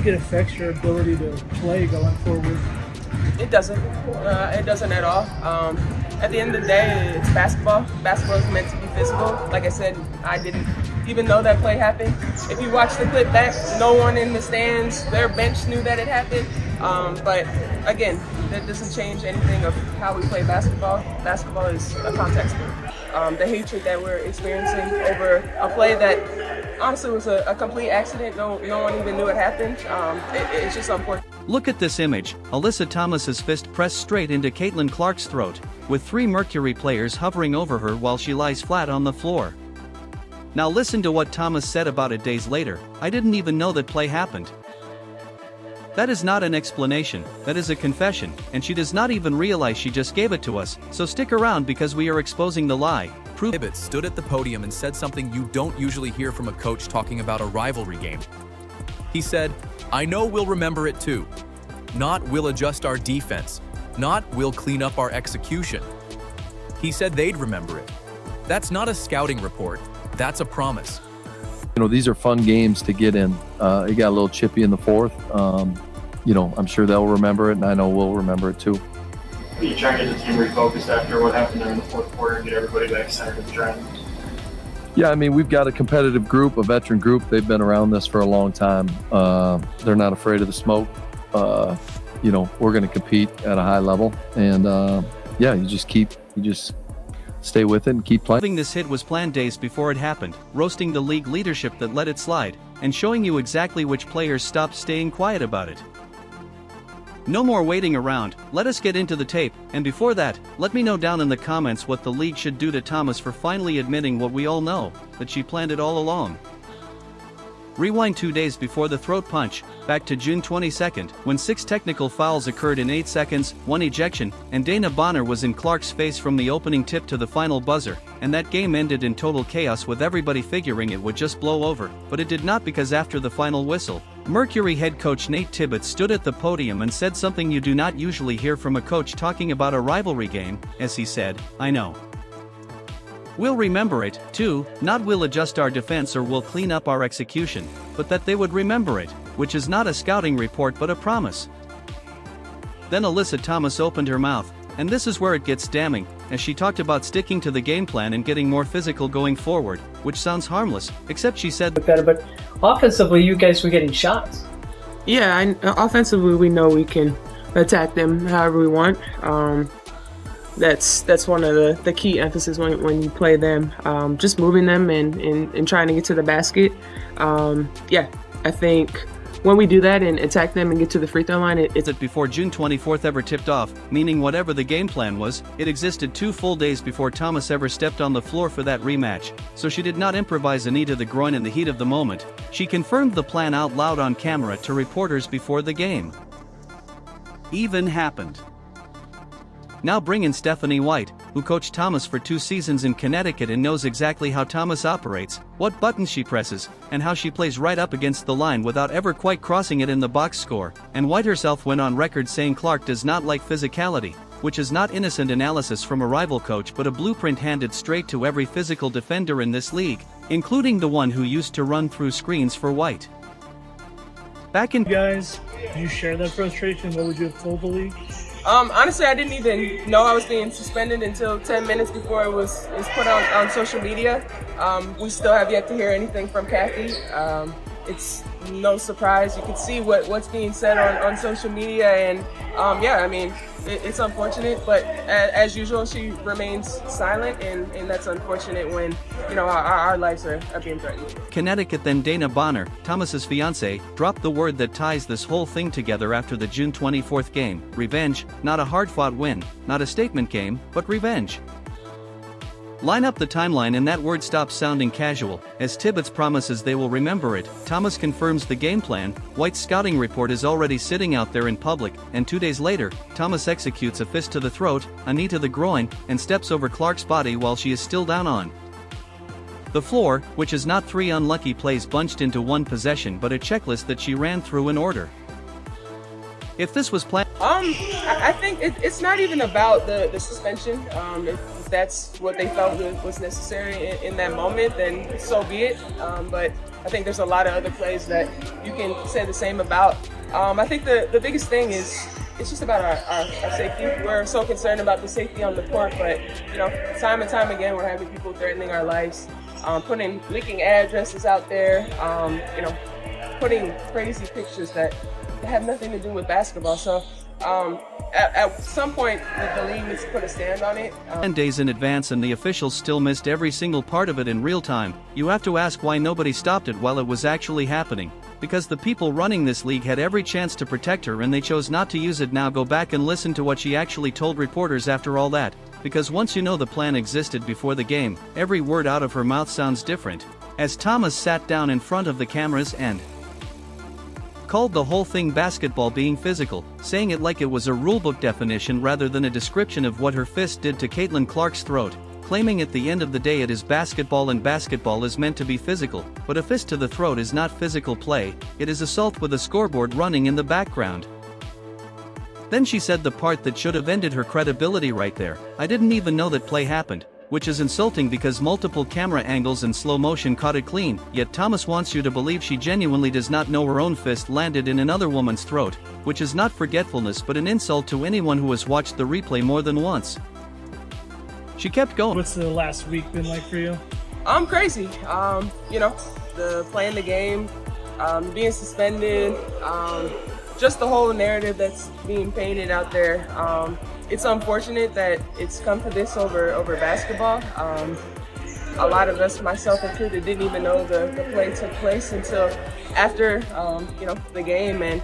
think it affects your ability to play going forward? It doesn't. It doesn't at all. At the end of the day, it's basketball. Basketball is meant to be physical. Like I said, I didn't even know that play happened. If you watch the clip back, no one in the stands, their bench knew that it happened. But again, that doesn't change anything of how we play basketball. Basketball is a contact sport. The hatred that we're experiencing over a play that honestly was a complete accident. No one even knew it happened. It's just unfortunate. Look at this image. Alyssa Thomas's fist pressed straight into Caitlin Clark's throat, with 3 Mercury players hovering over her while she lies flat on the floor. Now listen to what Thomas said about it days later. "I didn't even know that play happened." That is not an explanation, that is a confession, and she does not even realize she just gave it to us, so stick around because we are exposing the lie. Tibbetts stood at the podium and said something you don't usually hear from a coach talking about a rivalry game. He said, "I know we'll remember it too. Not we'll adjust our defense. Not we'll clean up our execution." He said they'd remember it. That's not a scouting report. That's a promise. You know, these are fun games to get in. It got a little chippy in the fourth. You know, I'm sure they'll remember it, and I know we'll remember it too. You try and get the team refocused after what happened there in the fourth quarter and get everybody back centered and trying. Yeah, I mean, we've got a competitive group, a veteran group. They've been around this for a long time. They're not afraid of the smoke. You know, we're going to compete at a high level, and yeah, you just stay with it and keep playing. This hit was planned days before it happened, roasting the league leadership that let it slide, and showing you exactly which players stopped staying quiet about it. No more waiting around, let us get into the tape, and before that, let me know down in the comments what the league should do to Thomas for finally admitting what we all know, that she planned it all along. Rewind 2 days before the throat punch, back to June 22nd, when 6 technical fouls occurred in 8 seconds, 1 ejection, and Dana Bonner was in Clark's face from the opening tip to the final buzzer, and that game ended in total chaos with everybody figuring it would just blow over, but it did not, because after the final whistle, Mercury head coach Nate Tibbetts stood at the podium and said something you do not usually hear from a coach talking about a rivalry game, as he said, "I know we'll remember it, too, not we'll adjust our defense or we'll clean up our execution, but that they would remember it, which is not a scouting report but a promise." Then Alyssa Thomas opened her mouth, and this is where it gets damning, as she talked about sticking to the game plan and getting more physical going forward, which sounds harmless, except she said better, but offensively you guys were getting shots. Yeah, offensively we know we can attack them however we want. That's one of the key emphasis when you play them, just moving them and trying to get to the basket. Yeah, I think when we do that and attack them and get to the free throw line, it's before June 24th ever tipped off, meaning whatever the game plan was, it existed 2 full days before Thomas ever stepped on the floor for that rematch, so she did not improvise a knee to the groin in the heat of the moment. She confirmed the plan out loud on camera to reporters before the game even happened. Now bring in Stephanie White, who coached Thomas for 2 seasons in Connecticut and knows exactly how Thomas operates, what buttons she presses, and how she plays right up against the line without ever quite crossing it in the box score. And White herself went on record saying Clark does not like physicality, which is not innocent analysis from a rival coach but a blueprint handed straight to every physical defender in this league, including the one who used to run through screens for White. Back in Guys, do you share that frustration? What would you have told the league? Honestly, I didn't even know I was being suspended until 10 minutes before it was put on social media. We still have yet to hear anything from Kathy. It's no surprise. You can see what's being said on social media, and yeah, I mean, it's unfortunate, but as usual, she remains silent, and that's unfortunate when, you know, our lives are being threatened. Connecticut. Then Dana Bonner, Thomas's fiancée, dropped the word that ties this whole thing together after the June 24th game: revenge, not a hard-fought win, not a statement game, but revenge. Line up the timeline and that word stops sounding casual, as Tibbetts promises they will remember it. Thomas confirms the game plan. White's scouting report is already sitting out there in public, and 2 days later, Thomas executes a fist to the throat, a knee to the groin, and steps over Clark's body while she is still down on the floor, which is not 3 unlucky plays bunched into 1 possession but a checklist that she ran through in order. If this was planned, I think it's not even about the suspension. If that's what they felt was necessary in that moment, then so be it. But I think there's a lot of other plays that you can say the same about. I think the biggest thing is it's just about our safety. We're so concerned about the safety on the court, but time and time again, we're having people threatening our lives, leaking addresses out there, putting crazy pictures that have nothing to do with basketball. So at some point, the league needs to put a stand on it. 10 days in advance and the officials still missed every single part of it in real time. You have to ask why nobody stopped it while it was actually happening. Because the people running this league had every chance to protect her and they chose not to use it. Now go back and listen to what she actually told reporters after all that. Because once you know the plan existed before the game, every word out of her mouth sounds different. As Thomas sat down in front of the cameras and called the whole thing basketball being physical, saying it like it was a rulebook definition rather than a description of what her fist did to Caitlin Clark's throat, claiming at the end of the day it is basketball and basketball is meant to be physical, but a fist to the throat is not physical play, it is assault with a scoreboard running in the background. Then she said the part that should have ended her credibility right there, I didn't even know that play happened, which is insulting because multiple camera angles and slow motion caught it clean, yet Thomas wants you to believe she genuinely does not know her own fist landed in another woman's throat, which is not forgetfulness but an insult to anyone who has watched the replay more than once. She kept going. What's the last week been like for you? Crazy. The playing the game, being suspended, just the whole narrative that's being painted out there. It's unfortunate that it's come to this over basketball. A lot of us, myself included, didn't even know the play took place until after the game, and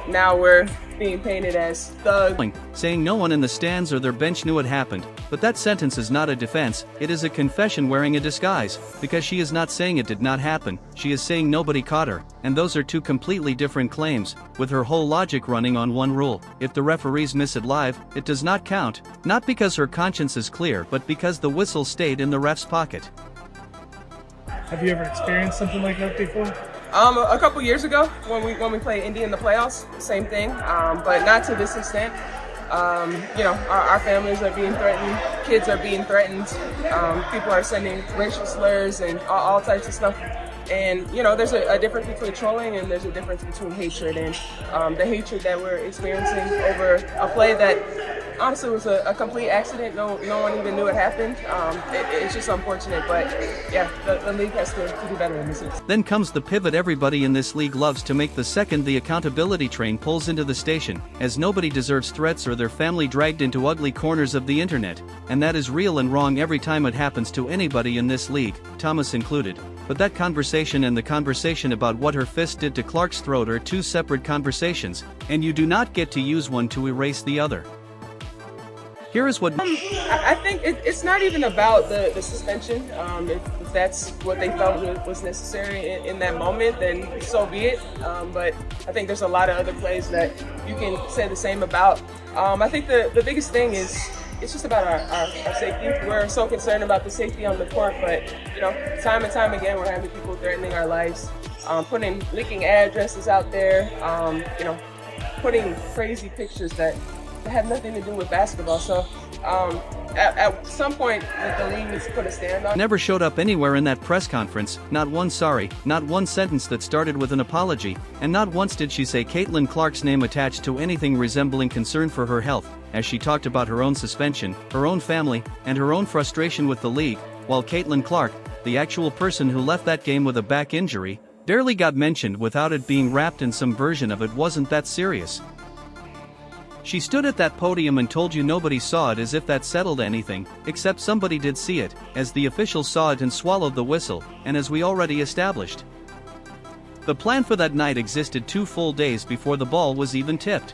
now we're being painted as thugs. Saying no one in the stands or their bench knew it happened, but that sentence is not a defense, it is a confession wearing a disguise, because she is not saying it did not happen, she is saying nobody caught her, and those are two completely different claims, with her whole logic running on one rule: if the referees miss it live, it does not count, not because her conscience is clear but because the whistle stayed in the ref's pocket. Have you ever experienced something like that before? A couple years ago, when we played Indy in the playoffs, same thing, but not to this extent. Our families are being threatened, kids are being threatened, people are sending racial slurs and all types of stuff. And there's a difference between trolling and there's a difference between hatred, and the hatred that we're experiencing over a play that honestly was a complete accident. No one even knew it happened. It's just unfortunate, but yeah, the league has to do better in this instance. Then comes the pivot everybody in this league loves to make the second the accountability train pulls into the station, as nobody deserves threats or their family dragged into ugly corners of the internet, and that is real and wrong every time it happens to anybody in this league, Thomas included. But that conversation and the conversation about what her fist did to Clark's throat are two separate conversations, and you do not get to use one to erase the other. Here is what I think it's not even about the suspension. If that's what they felt was necessary in that moment, then so be it. But I think there's a lot of other plays that you can say the same about. I think the biggest thing is it's just about our safety. We're so concerned about the safety on the court, but time and time again, we're having people threatening our lives, leaking addresses out there, putting crazy pictures that have nothing to do with basketball. So at some point, the league needs to put a stand on. Never showed up anywhere in that press conference, not one sorry, not one sentence that started with an apology, and not once did she say Caitlin Clark's name attached to anything resembling concern for her health, as she talked about her own suspension, her own family, and her own frustration with the league, while Caitlin Clark, the actual person who left that game with a back injury, barely got mentioned without it being wrapped in some version of it wasn't that serious. She stood at that podium and told you nobody saw it as if that settled anything, except somebody did see it, as the officials saw it and swallowed the whistle, and as we already established. The plan for that night existed 2 full days before the ball was even tipped.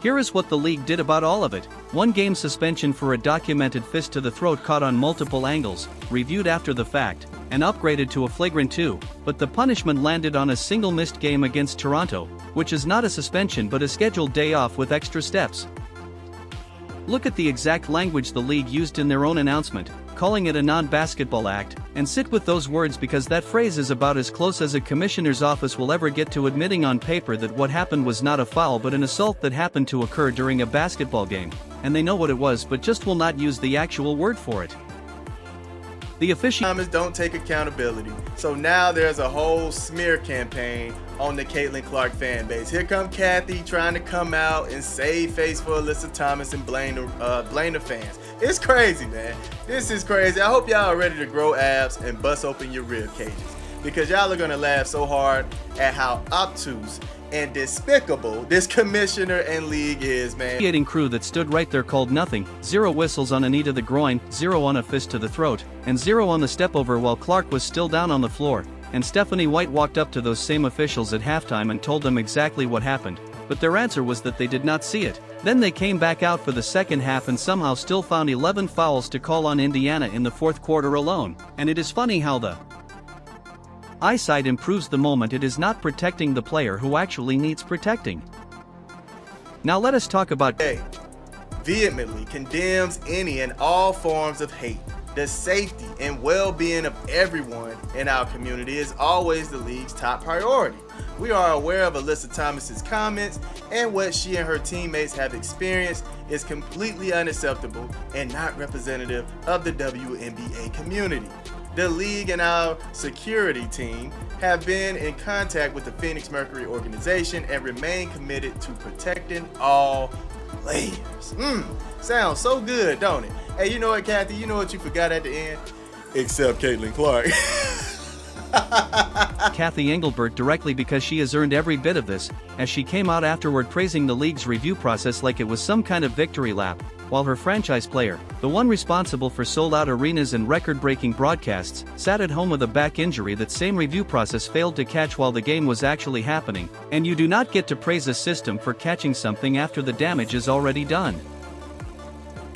Here is what the league did about all of it: 1 game suspension for a documented fist to the throat caught on multiple angles, reviewed after the fact, and upgraded to a flagrant 2, but the punishment landed on a single missed game against Toronto, which is not a suspension but a scheduled day off with extra steps. Look at the exact language the league used in their own announcement, calling it a non-basketball act, and sit with those words because that phrase is about as close as a commissioner's office will ever get to admitting on paper that what happened was not a foul but an assault that happened to occur during a basketball game, and they know what it was but just will not use the actual word for it. The officiating Thomas don't take accountability. So now there's a whole smear campaign on the Caitlin Clark fan base. Here come Kathy trying to come out and save face for Alyssa Thomas and blame the fans. It's crazy, man. This is crazy. I hope y'all are ready to grow abs and bust open your rib cages, because y'all are gonna laugh so hard at how obtuse and despicable this commissioner and league is, man. The officiating crew that stood right there called nothing, 0 whistles on a knee to the groin, 0 on a fist to the throat, and 0 on the step over while Clark was still down on the floor, and Stephanie White walked up to those same officials at halftime and told them exactly what happened, but their answer was that they did not see it. Then they came back out for the second half and somehow still found 11 fouls to call on Indiana in the fourth quarter alone, and it is funny how the eyesight improves the moment it is not protecting the player who actually needs protecting. Now let us talk about vehemently condemns any and all forms of hate. The safety and well-being of everyone in our community is always the league's top priority. We are aware of Alyssa Thomas's comments, and what she and her teammates have experienced is completely unacceptable and not representative of the WNBA community. The league and our security team have been in contact with the Phoenix Mercury organization and remain committed to protecting all players. Sounds so good, don't it? Hey, you know what, Kathy? You know what you forgot at the end? Except Caitlin Clark. Kathy Engelbert directly, because she has earned every bit of this, as she came out afterward praising the league's review process like it was some kind of victory lap, while her franchise player, the one responsible for sold-out arenas and record-breaking broadcasts, sat at home with a back injury that same review process failed to catch while the game was actually happening, and you do not get to praise a system for catching something after the damage is already done.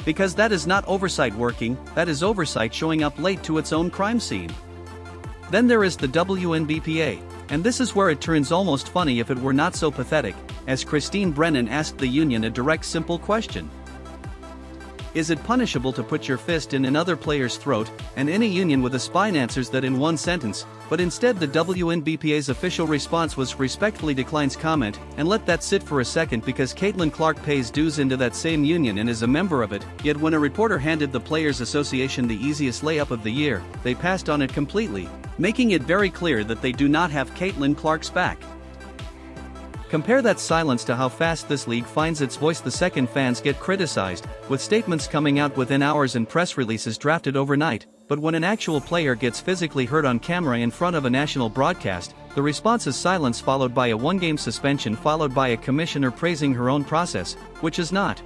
Because that is not oversight working, that is oversight showing up late to its own crime scene. Then there is the WNBA, and this is where it turns almost funny if it were not so pathetic, as Christine Brennan asked the union a direct simple question. Is it punishable to put your fist in another player's throat? And any union with a spine answers that in one sentence, but instead the WNBA's official response was respectfully declines comment, and let that sit for a second because Caitlin Clark pays dues into that same union and is a member of it, yet when a reporter handed the Players Association the easiest layup of the year, they passed on it completely, making it very clear that they do not have Caitlin Clark's back. Compare that silence to how fast this league finds its voice the second fans get criticized, with statements coming out within hours and press releases drafted overnight, but when an actual player gets physically hurt on camera in front of a national broadcast, the response is silence followed by a one-game suspension followed by a commissioner praising her own process, which is not.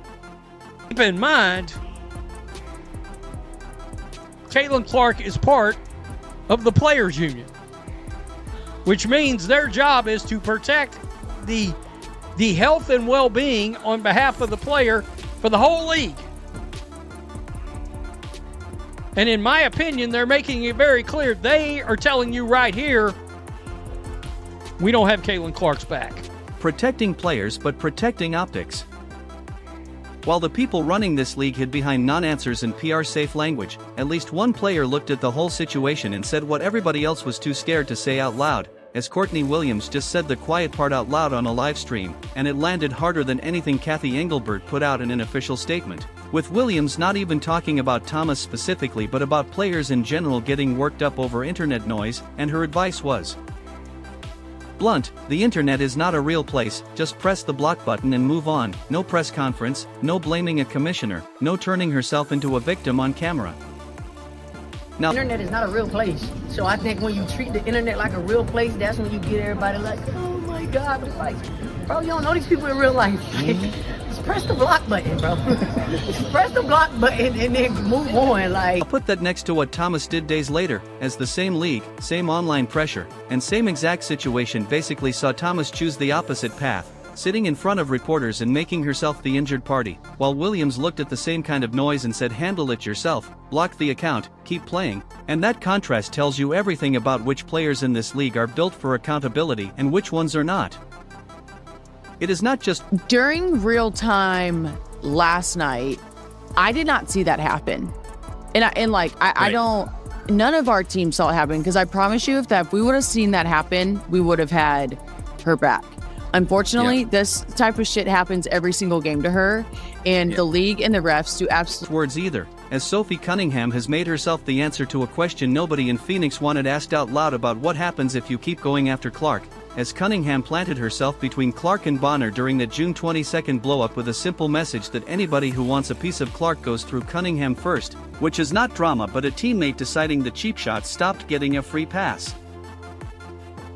Keep in mind, Caitlin Clark is part of the Players Union, which means their job is to protect the health and well-being on behalf of the player for the whole league. And in my opinion, they're making it very clear. They are telling you right here, we don't have Caitlin Clark's back. Protecting players but protecting optics. While the people running this league hid behind non-answers and PR-safe language, at least one player looked at the whole situation and said what everybody else was too scared to say out loud, as Courtney Williams just said the quiet part out loud on a live stream, and it landed harder than anything Kathy Engelbert put out in an official statement. With Williams not even talking about Thomas specifically but about players in general getting worked up over internet noise, and her advice was blunt: the internet is not a real place, just press the block button and move on, no press conference, no blaming a commissioner, no turning herself into a victim on camera. Now, the internet is not a real place, so I think when you treat the internet like a real place, that's when you get everybody like, oh my God, but it's like, bro, you don't know these people in real life. Just press the block button, bro. Just press the block button and then move on. Like, I'll put that next to what Thomas did days later, as the same league, same online pressure, and same exact situation basically saw Thomas choose the opposite path, sitting in front of reporters and making herself the injured party, while Williams looked at the same kind of noise and said handle it yourself, block the account, keep playing, and that contrast tells you everything about which players in this league are built for accountability and which ones are not. It is not just during real time last night, I did not see that happen. I don't, none of our team saw it happen, because I promise you if we would have seen that happen, we would have had her back. Unfortunately, this type of shit happens every single game to her, and the league and the refs do absolutely words either. as Sophie Cunningham has made herself the answer to a question nobody in Phoenix wanted asked out loud about what happens if you keep going after Clark, as Cunningham planted herself between Clark and Bonner during the June 22nd blow-up with a simple message that anybody who wants a piece of Clark goes through Cunningham first, which is not drama but a teammate deciding the cheap shot stopped getting a free pass.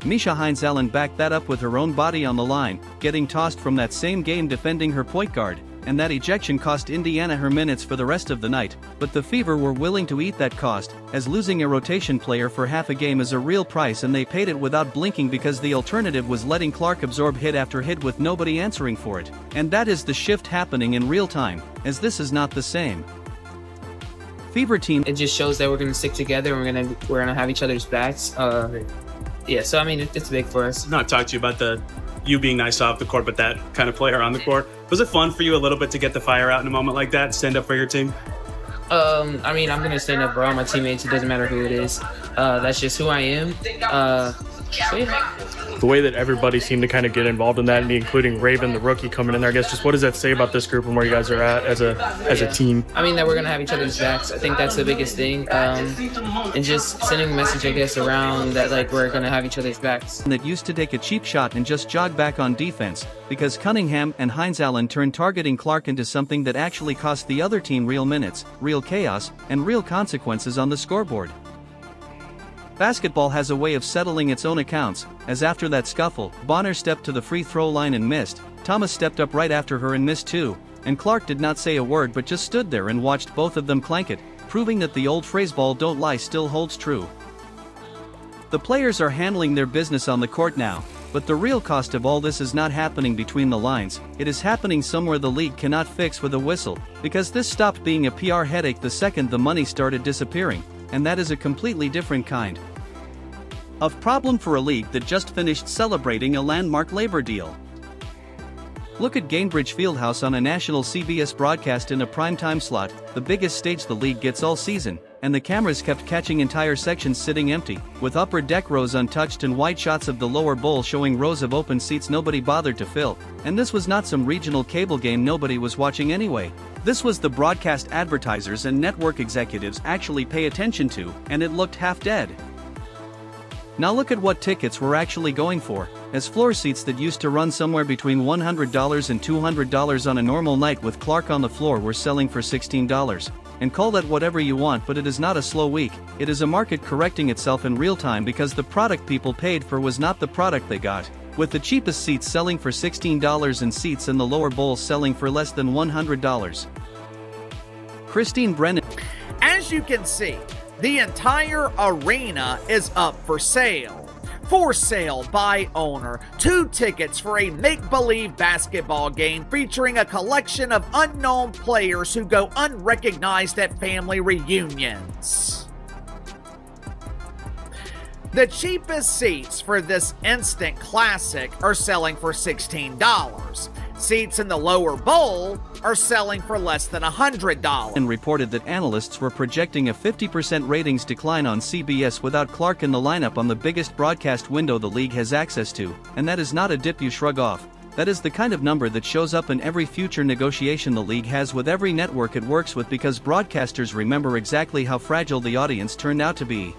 Misha Hines-Allen backed that up with her own body on the line, getting tossed from that same game defending her point guard, and that ejection cost Indiana her minutes for the rest of the night, but the Fever were willing to eat that cost, as losing a rotation player for half a game is a real price and they paid it without blinking because the alternative was letting Clark absorb hit after hit with nobody answering for it, and that is the shift happening in real time, as this is not the same. Fever team. It just shows that we're going to stick together and we're gonna have each other's backs. Yeah, so I mean, it's big for us. Not talk to you about you being nice off the court, but that kind of player on the court. Was it fun for you a little bit to get the fire out in a moment like that, stand up for your team? I mean, I'm gonna stand up for all my teammates. It doesn't matter who it is. That's just who I am. So yeah. The way that everybody seemed to kind of get involved in that, and including Raven, the rookie, coming in there, I guess, just what does that say about this group and where you guys are at as a team? I mean, that we're going to have each other's backs. I think that's the biggest thing. And just sending a message, I guess, around that, like, we're going to have each other's backs. That used to take a cheap shot and just jog back on defense, because Cunningham and Hines-Allen turned targeting Clark into something that actually cost the other team real minutes, real chaos, and real consequences on the scoreboard. Basketball has a way of settling its own accounts, as after that scuffle, Bonner stepped to the free throw line and missed, Thomas stepped up right after her and missed too, and Clark did not say a word but just stood there and watched both of them clank it, proving that the old phrase "ball don't lie" still holds true. The players are handling their business on the court now, but the real cost of all this is not happening between the lines, it is happening somewhere the league cannot fix with a whistle, because this stopped being a PR headache the second the money started disappearing, and that is a completely different kind of problem for a league that just finished celebrating a landmark labor deal. Look at Gainbridge Fieldhouse on a national CBS broadcast in a primetime slot, the biggest stage the league gets all season, and the cameras kept catching entire sections sitting empty, with upper deck rows untouched and wide shots of the lower bowl showing rows of open seats nobody bothered to fill, and this was not some regional cable game nobody was watching anyway. This was the broadcast advertisers and network executives actually pay attention to, and it looked half dead. Now look at what tickets were actually going for, as floor seats that used to run somewhere between $100 and $200 on a normal night with Clark on the floor were selling for $16. And call that whatever you want, but it is not a slow week, it is a market correcting itself in real time because the product people paid for was not the product they got, with the cheapest seats selling for $16 and seats in the lower bowl selling for less than $100. Christine Brennan. As you can see, the entire arena is up for sale. For sale by owner, 2 tickets for a make-believe basketball game featuring a collection of unknown players who go unrecognized at family reunions. The cheapest seats for this instant classic are selling for $16. Seats in the lower bowl are selling for less than $100. And reported that analysts were projecting a 50% ratings decline on CBS without Clark in the lineup on the biggest broadcast window the league has access to, and that is not a dip you shrug off. That is the kind of number that shows up in every future negotiation the league has with every network it works with, because broadcasters remember exactly how fragile the audience turned out to be.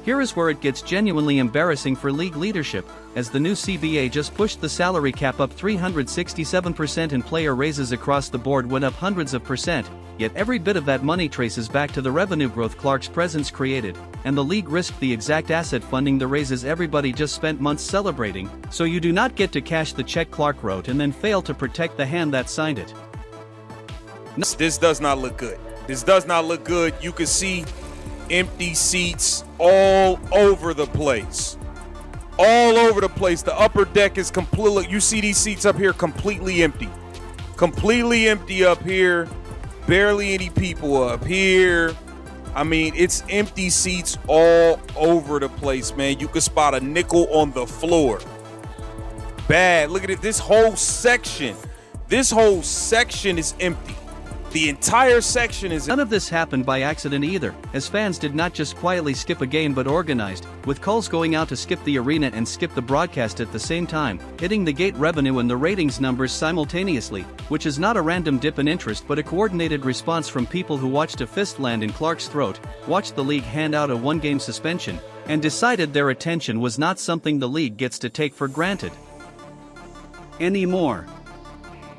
Here is where it gets genuinely embarrassing for league leadership, as the new CBA just pushed the salary cap up 367% and player raises across the board went up hundreds of percent, yet every bit of that money traces back to the revenue growth Clark's presence created, and the league risked the exact asset funding the raises everybody just spent months celebrating, so you do not get to cash the check Clark wrote and then fail to protect the hand that signed it. This does not look good. This does not look good. You can see empty seats all over the place. All over the place. The upper deck is completely, you see these seats up here completely empty. Completely empty up here. Barely any people up here. I mean, it's empty seats all over the place, man. You could spot a nickel on the floor. Bad. Look at it. This whole section is empty. The entire section is... None of this happened by accident either, as fans did not just quietly skip a game but organized, with calls going out to skip the arena and skip the broadcast at the same time, hitting the gate revenue and the ratings numbers simultaneously, which is not a random dip in interest but a coordinated response from people who watched a fist land in Clark's throat, watched the league hand out a one-game suspension, and decided their attention was not something the league gets to take for granted anymore.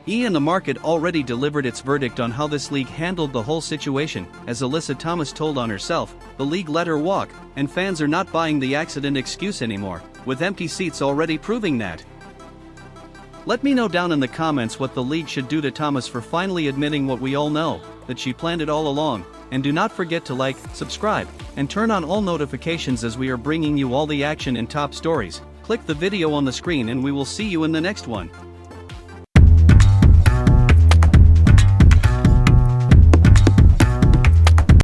And the market already delivered its verdict on how this league handled the whole situation. As Alyssa Thomas told on herself, the league let her walk, and fans are not buying the accident excuse anymore, with empty seats already proving that. Let me know down in the comments what the league should do to Thomas for finally admitting what we all know, that she planned it all along, and do not forget to like, subscribe, and turn on all notifications as we are bringing you all the action and top stories. Click the video on the screen and we will see you in the next one.